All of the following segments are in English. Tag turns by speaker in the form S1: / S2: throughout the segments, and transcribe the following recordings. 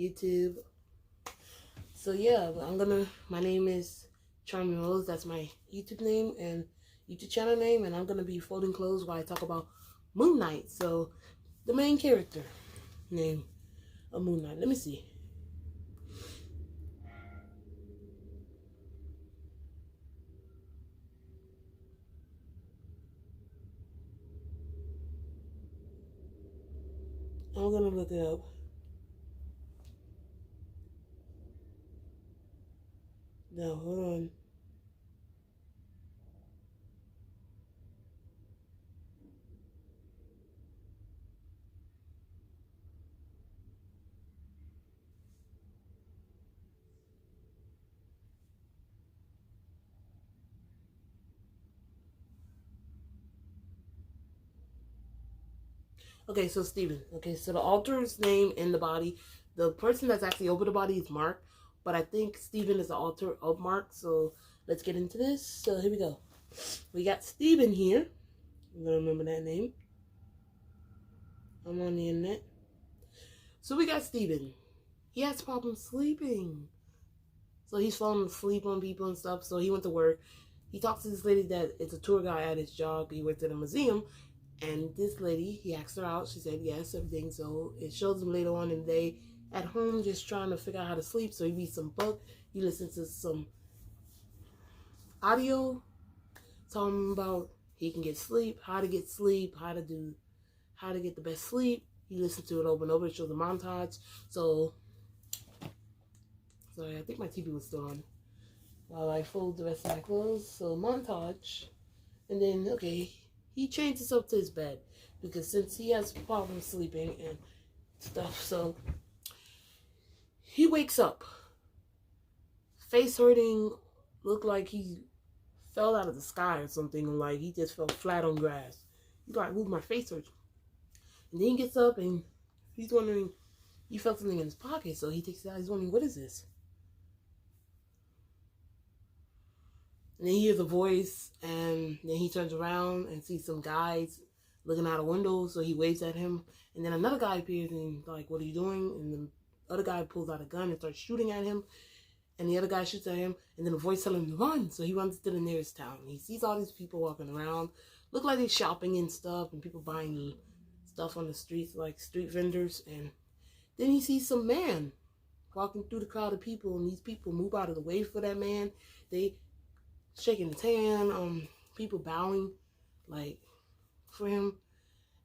S1: YouTube. So yeah, my name is Charming Rose. That's my YouTube name and YouTube channel name, and I'm gonna be folding clothes while I talk about Moon Knight. So the main character name of Moon Knight. Let me see. I'm gonna look it up. No, hold on. Okay, so Steven. Okay, so the alter's name in the body. The person that's actually over the body is Mark, but I think Steven is the alter of Mark. So let's get into this. So here we go. We got Steven here. I'm gonna remember that name. I'm on the internet. So we got Steven. He has problems sleeping. So he's falling asleep on people and stuff. So he went to work. He talks to this lady that is a tour guide at his job. He worked at a museum. And this lady, he asked her out. She said yes, everything. So it shows him later on in the day at home just trying to figure out how to sleep. So he reads some book. He listens to some audio talking about he can get sleep, how to get sleep, how to get the best sleep. He listens to it over and over. It shows a montage. So, sorry, I think my TV was still on while I fold the rest of my clothes. So montage. And then, okay, he changes up to his bed because since he has problems sleeping and stuff, so he wakes up, face hurting, looked like he fell out of the sky or something, like he just fell flat on grass. He's like, "Ooh, my face hurts." And then he gets up and he's wondering, he felt something in his pocket, so he takes it out. He's wondering, what is this? And then he hears a voice, and then he turns around and sees some guys looking out a window, so he waves at him. And then another guy appears and like, "What are you doing?" And the other guy pulls out a gun and starts shooting at him. And the other guy shoots at him, and then a voice tells him to run. So he runs to the nearest town. He sees all these people walking around, look like they're shopping and stuff, and people buying stuff on the streets, like street vendors. And then he sees some man walking through the crowd of people, and these people move out of the way for that man. They shaking his hand, people bowing, like, for him.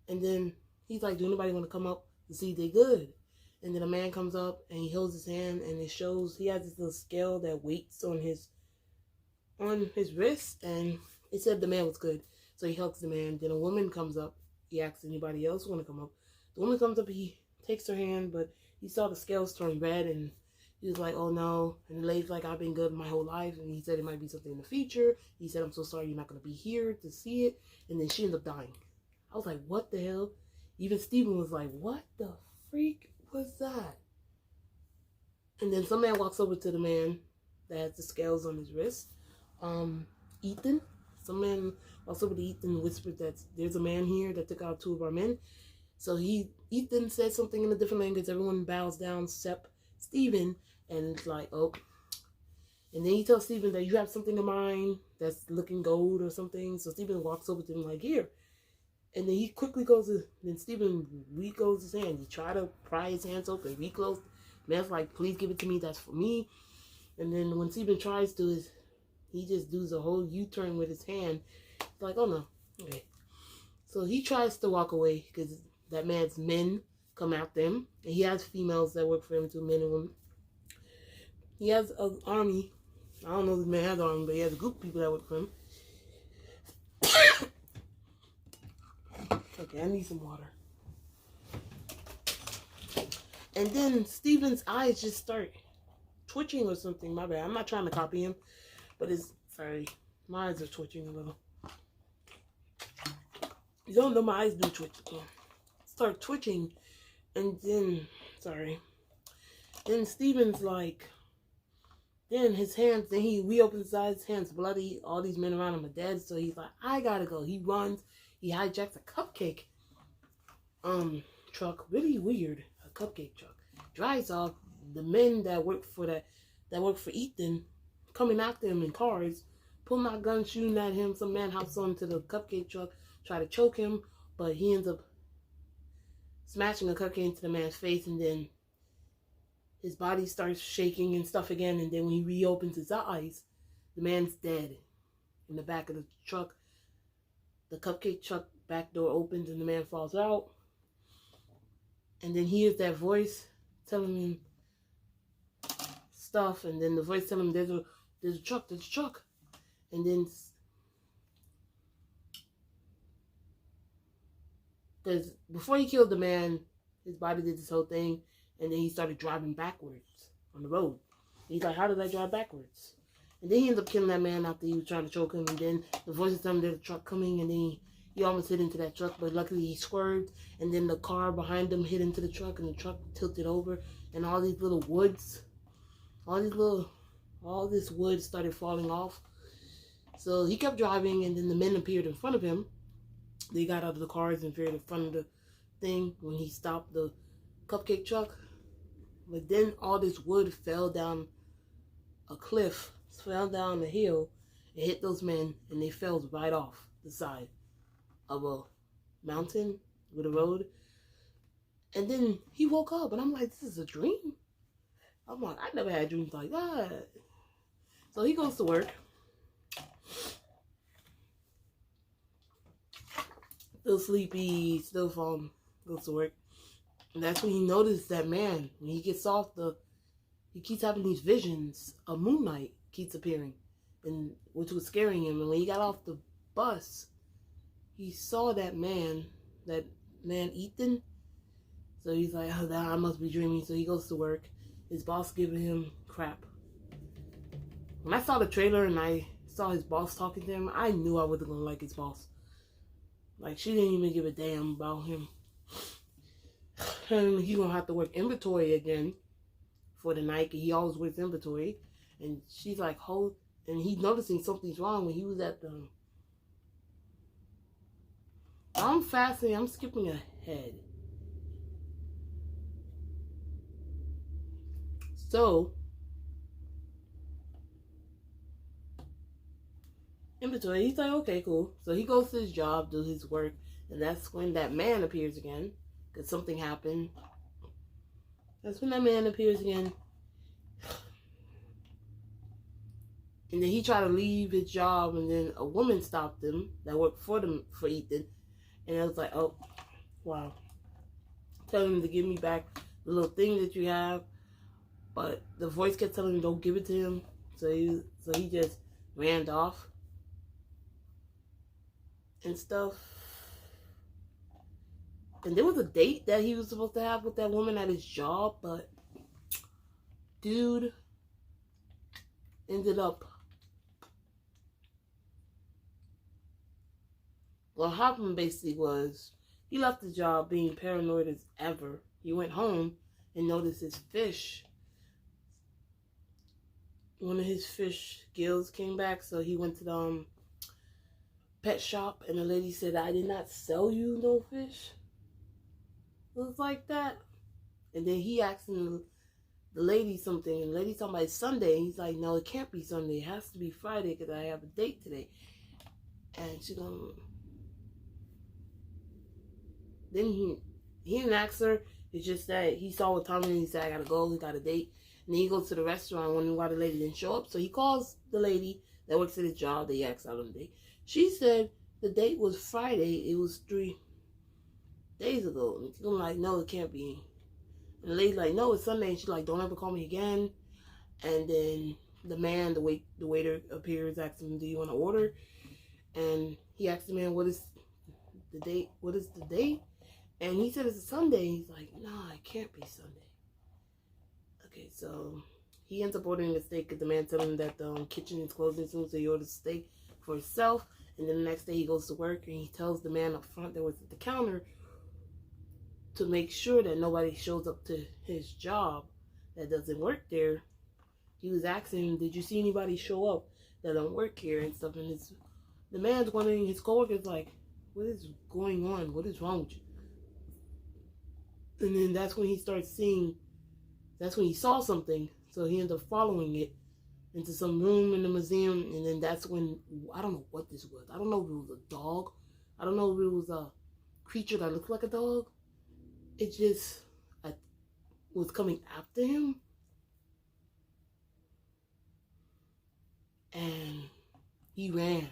S1: And then he's like, "Do anybody want to come up to see if they good?" And then a man comes up and he holds his hand, and it shows he has this little scale that weights on his wrist, and it said the man was good. So he hugs the man. Then a woman comes up. He asks anybody else want to come up. The woman comes up, he takes her hand, but he saw the scales turn red, and he was like, "Oh no." And the lady's like, "I've been good my whole life." And he said it might be something in the future. He said, "I'm so sorry you're not going to be here to see it." And then she ended up dying. I was like, what the hell? Even Steven was like, what the freak was that? And then some man walks over to the man that has the scales on his wrist. Ethan. Some man walks over to Ethan and whispered that there's a man here that took out 2 of our men. So Ethan said something in a different language. Everyone bows down except Steven. And it's like, oh. And then he tells Steven that you have something in mind that's looking gold or something. So Steven walks over to him like, here. And then he quickly goes to, then Steven recloses his hand. He tried to pry his hands open, reclose. Man's like, "Please give it to me, that's for me." And then when Steven tries to, he just does a whole U-turn with his hand. It's like, oh no, okay. So he tries to walk away because that man's men come after him. And he has females that work for him too, men and women. He has an army. I don't know if this man has an army, but he has a group of people that work for him. Okay, I need some water. And then Steven's eyes just start twitching or something. My bad. I'm not trying to copy him, but sorry. My eyes are twitching a little. You don't know my eyes do twitch. Start twitching. And then, sorry. Then Steven's like, then his hands, then he reopens his eyes, his hands bloody. All these men around him are dead. So he's like, I gotta go. He runs. He hijacks a cupcake truck. Really weird. A cupcake truck. Drives off, the men that work for Ethan coming after him in cars, pulling out guns, shooting at him. Some man hops onto the cupcake truck, try to choke him, but he ends up smashing a cupcake into the man's face, and then his body starts shaking and stuff again, and then when he reopens his eyes, the man's dead in the back of the truck. The cupcake truck back door opens and the man falls out. And then he hears that voice telling him stuff, and then the voice telling him there's a truck. And then because before he killed the man, his body did this whole thing, and then he started driving backwards on the road. He's like, how did I drive backwards? And then he ends up killing that man after he was trying to choke him, and then the voices tell him there's a truck coming, and then he almost hit into that truck, but luckily he swerved, and then the car behind him hit into the truck, and the truck tilted over, and all these little woods, all this wood started falling off. So he kept driving, and then the men appeared in front of him. They got out of the cars and appeared in front of the thing when he stopped the cupcake truck. But then all this wood fell down a cliff, fell down the hill, and hit those men, and they fell right off the side of a mountain with a road. And then he woke up, and I'm like, this is a dream? I'm like, I never had dreams like that. So he goes to work. Still sleepy, still falling, goes to work. And that's when he noticed that man, when he gets off he keeps having these visions. A Moon Knight keeps appearing, and which was scaring him. And when he got off the bus, he saw that man Ethan. So he's like, oh, I must be dreaming. So he goes to work. His boss giving him crap. When I saw the trailer and I saw his boss talking to him, I knew I wasn't going to like his boss. Like, she didn't even give a damn about him. And he's going to have to work inventory again for the night. He always works inventory. And she's like, hold. And he's noticing something's wrong when he was at the... I'm skipping ahead. So, inventory, he's like, okay, cool. So he goes to his job, does his work, and that's when that man appears again, because something happened. That's when that man appears again. And then he tried to leave his job, and then a woman stopped him that worked for Ethan. And I was like, oh, wow. Telling him to give me back the little thing that you have. But the voice kept telling him, don't give it to him. So he just ran off and stuff. And there was a date that he was supposed to have with that woman at his job, but dude ended up... What happened basically was he left the job being paranoid as ever. He went home and noticed his fish. One of his fish gills came back, so he went to the pet shop, and the lady said, I did not sell you no fish. It was like that. And then he asked the lady something, and the lady talking about it's Sunday. And he's like, no, it can't be Sunday. It has to be Friday because I have a date today. And she going... Then he didn't ask her. It's just that he saw what time it is. He said, I gotta go. He got a date. And then he goes to the restaurant wondering why the lady didn't show up. So he calls the lady that works at his job that he asked out on the date. She said the date was Friday. It was 3 days ago. And I'm like, no, it can't be. And the lady's like, no, it's Sunday. And she's like, don't ever call me again. And then the man, the waiter appears, asks him, do you want to order? And he asked the man, what is the date? What is the date? And he said it's a Sunday. He's like, nah, it can't be Sunday. Okay, so he ends up ordering the steak because the man told him that the kitchen is closing soon, so he orders steak for himself. And then the next day he goes to work and he tells the man up front that was at the counter to make sure that nobody shows up to his job that doesn't work there. He was asking him, did you see anybody show up that don't work here and stuff? And the man's wondering, his coworker's like, what is going on? What is wrong with you? And then that's when he starts seeing That's when he saw something, so he ended up following it into some room in the museum, and then that's when, I don't know what this was. I don't know if it was a dog. I don't know if it was a creature that looked like a dog. It just was coming after him, and he ran.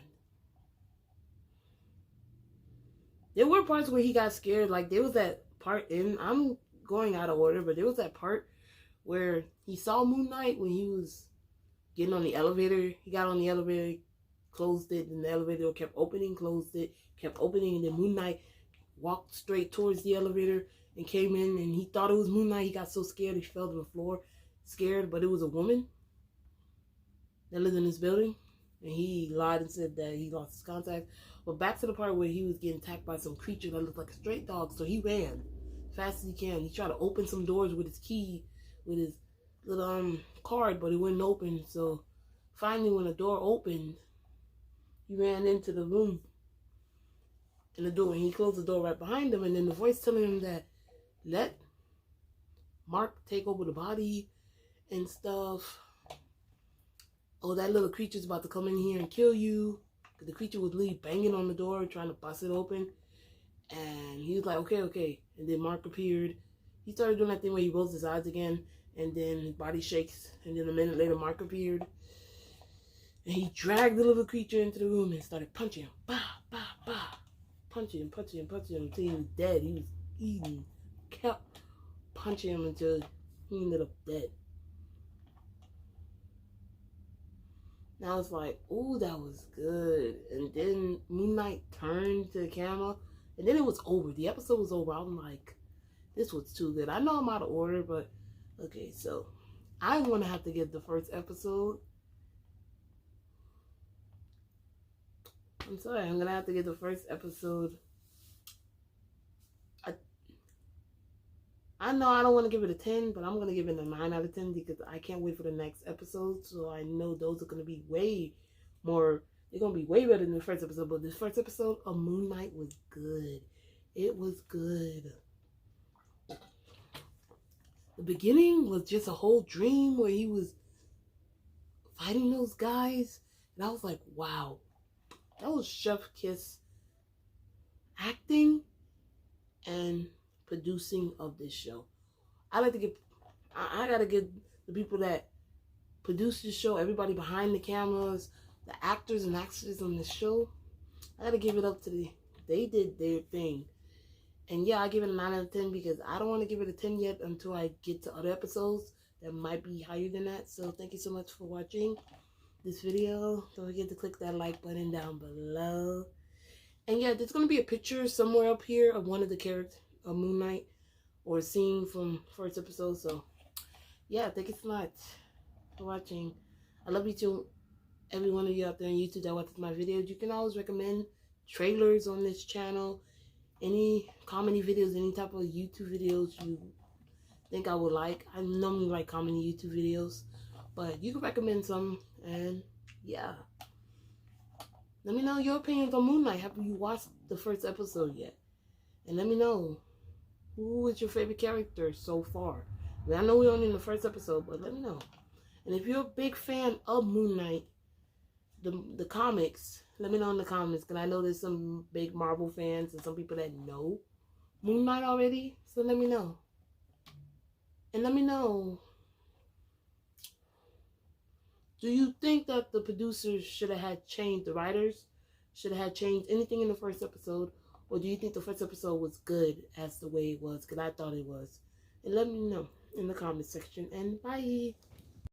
S1: There were parts where he got scared. Like, there was that part in, I'm going out of order, but there was that part where he saw Moon Knight when he was getting on the elevator. He got on the elevator, closed it, and the elevator kept opening, closed it, kept opening, and then Moon Knight walked straight towards the elevator and came in, and he thought it was Moon Knight. He got so scared he fell to the floor, scared, but it was a woman that lived in this building, and he lied and said that he lost his contact. But back to the part where he was getting attacked by some creature that looked like a stray dog, so he ran as fast as he can. He tried to open some doors with his key, with his little card, but it wouldn't open. So finally, when the door opened, he ran into the room, and the door, and he closed the door right behind him, and then the voice telling him that let Mark take over the body and stuff. Oh, that little creature's about to come in here and kill you. Because the creature would leave banging on the door, trying to bust it open. And he was like, okay, okay. And then Mark appeared. He started doing that thing where he rolls his eyes again, and then his body shakes. And then a minute later, Mark appeared. And he dragged the little creature into the room and started punching him. Bah, bah, bah. Punching him until he was dead. He was eating, kept punching him until he ended up dead. And I was like, ooh, that was good. And then Moon Knight turned to the camera, and then it was over. The episode was over. I'm like, this was too good. I know I'm out of order, but okay, so I'm going to have to give the first episode. I'm sorry, I'm going to have to give the first episode. I know I don't want to give it a 10, but I'm going to give it a 9 out of 10 because I can't wait for the next episode. So I know those are going to be way more, they're going to be way better than the first episode. But this first episode of Moon Knight was good. It was good. The beginning was just a whole dream where he was fighting those guys. And I was like, wow. That was chef kiss acting and producing of this show. I gotta give the people that produce this show, everybody behind the cameras, the actors and actresses on this show, I gotta give it up to they did their thing. And yeah, I give it a 9 out of 10 because I don't want to give it a 10 yet until I get to other episodes that might be higher than that. So thank you so much for watching this video. Don't forget to click that like button down below. And yeah, there's gonna be a picture somewhere up here of one of the characters of Moon Knight or a scene from first episode. So yeah, thank you so much for watching. I love you too, every one of you out there on YouTube that watches my videos. You can always recommend trailers on this channel, any comedy videos, any type of YouTube videos you think I would like. I normally like comedy YouTube videos, but you can recommend some. And yeah, let me know your opinions on Moon Knight. Have you watched the first episode yet? And let me know, who is your favorite character so far? I mean, I know we're only in the first episode, but let me know. And if you're a big fan of Moon Knight, the comics, let me know in the comments. Because I know there's some big Marvel fans and some people that know Moon Knight already. So let me know. And let me know, do you think that the producers should have had changed, the writers should have had changed anything in the first episode? Or do you think the first episode was good as the way it was? Because I thought it was. And let me know in the comment section. And bye.